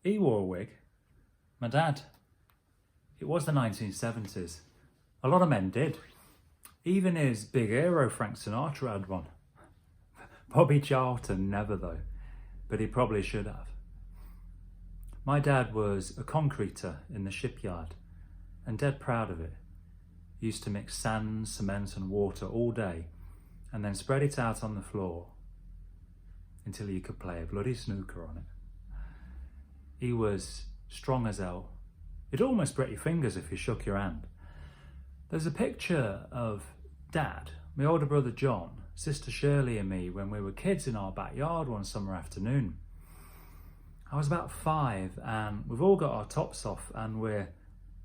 He wore a wig. My dad. It was the 1970s. A lot of men did. Even his big hero Frank Sinatra had one. Bobby Charlton never though, but he probably should have. My dad was a concreter in the shipyard and dead proud of it. He used to mix sand, cement and water all day and then spread it out on the floor until you could play a bloody snooker on it. He was strong as hell. It'd almost break your fingers if you shook your hand. There's a picture of Dad, my older brother John, Sister Shirley and me when we were kids in our backyard one summer afternoon. I was about 5 and we've all got our tops off and we're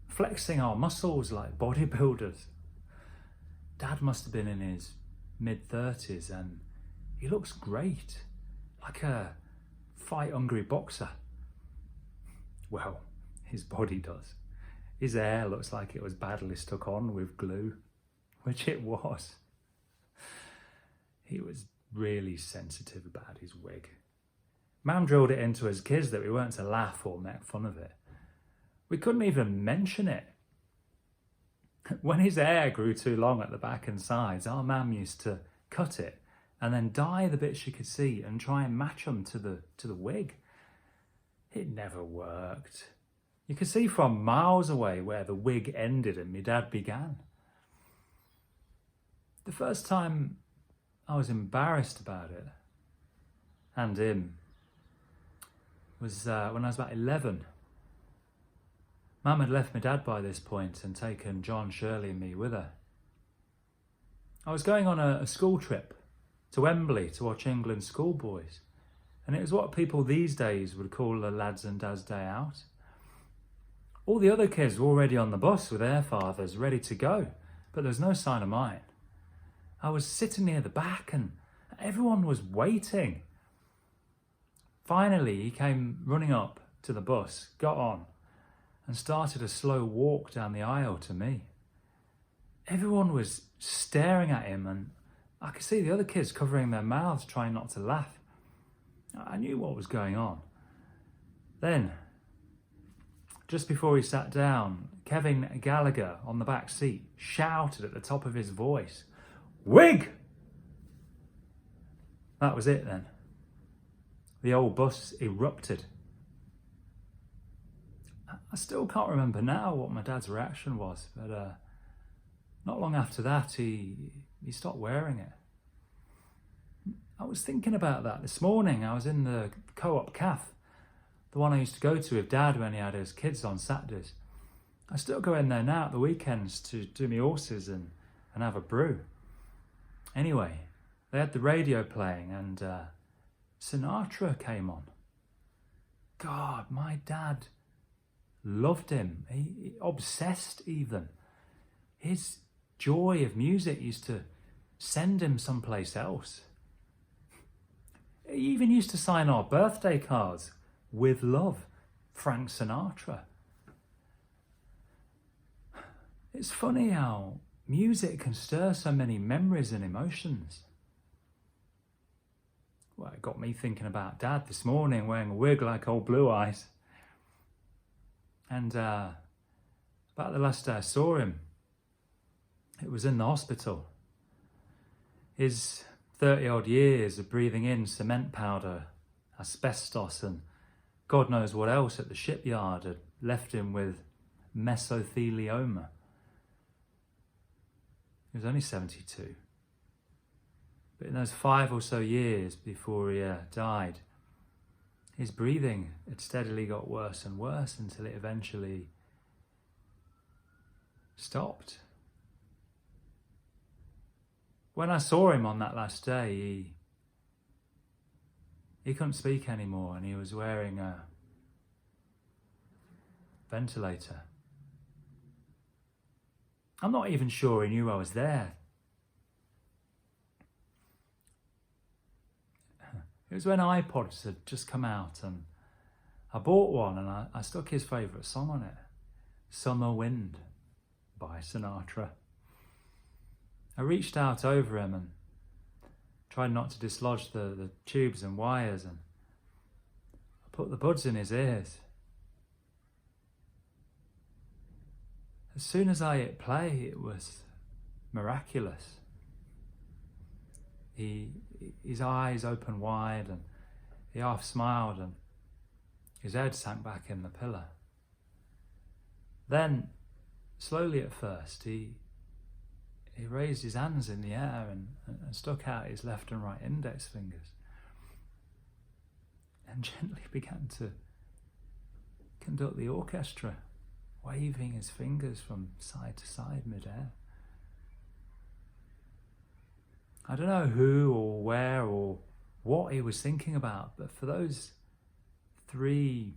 flexing our muscles like bodybuilders. Dad must have been in his mid-30s and he looks great, like a fight-hungry boxer. Well, his body does. His hair looks like it was badly stuck on with glue, which it was. He was really sensitive about his wig. Mum drilled it into us kids that we weren't to laugh or make fun of it. We couldn't even mention it. When his hair grew too long at the back and sides, our mum used to cut it and then dye the bits she could see and try and match them to the wig. It never worked. You could see from miles away where the wig ended and my dad began. The first time I was embarrassed about it, and him, was when I was about 11. Mum had left my dad by this point and taken John, Shirley and me with her. I was going on a school trip to Wembley to watch England schoolboys, and it was what people these days would call a lads and dads day out. All the other kids were already on the bus with their fathers ready to go, but there was no sign of mine. I was sitting near the back and everyone was waiting. Finally, he came running up to the bus, got on, and started a slow walk down the aisle to me. Everyone was staring at him and I could see the other kids covering their mouths, trying not to laugh. I knew what was going on. Then, just before he sat down, Kevin Gallagher on the back seat shouted at the top of his voice, "Wig!" That was it then. The old bus erupted. I still can't remember now what my dad's reaction was, but not long after that he stopped wearing it. I was thinking about that this morning. I was in the co-op cafe, the one I used to go to with Dad when he had his kids on Saturdays. I still go in there now at the weekends to do my horses and have a brew. Anyway, they had the radio playing and Sinatra came on. God, my dad loved him. He obsessed even. His joy of music used to send him someplace else. He even used to sign our birthday cards, "With love, Frank Sinatra." It's funny how music can stir so many memories and emotions. Well, it got me thinking about Dad this morning wearing a wig like old Blue Eyes. And about the last day I saw him, it was in the hospital. His 30-odd years of breathing in cement powder, asbestos and God knows what else at the shipyard had left him with mesothelioma. He was only 72. But in those 5 or so years before he died, his breathing had steadily got worse and worse until it eventually stopped. When I saw him on that last day, he couldn't speak anymore and he was wearing a ventilator. I'm not even sure he knew I was there. It was when iPods had just come out and I bought one and I stuck his favourite song on it, "Summer Wind" by Sinatra. I reached out over him and tried not to dislodge the tubes and wires and I put the buds in his ears. As soon as I hit play, it was miraculous. His eyes opened wide and he half smiled and his head sank back in the pillow. Then, slowly at first, he raised his hands in the air and stuck out his left and right index fingers and gently began to conduct the orchestra, waving his fingers from side to side mid-air. I don't know who or where or what he was thinking about, but for those 3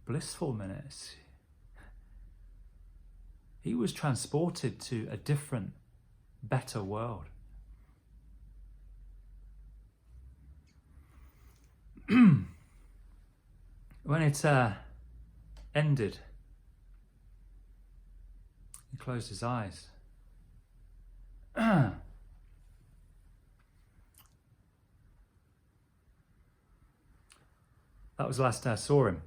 blissful minutes, he was transported to a different, better world. When it ended, he closed his eyes. That was the last day I saw him.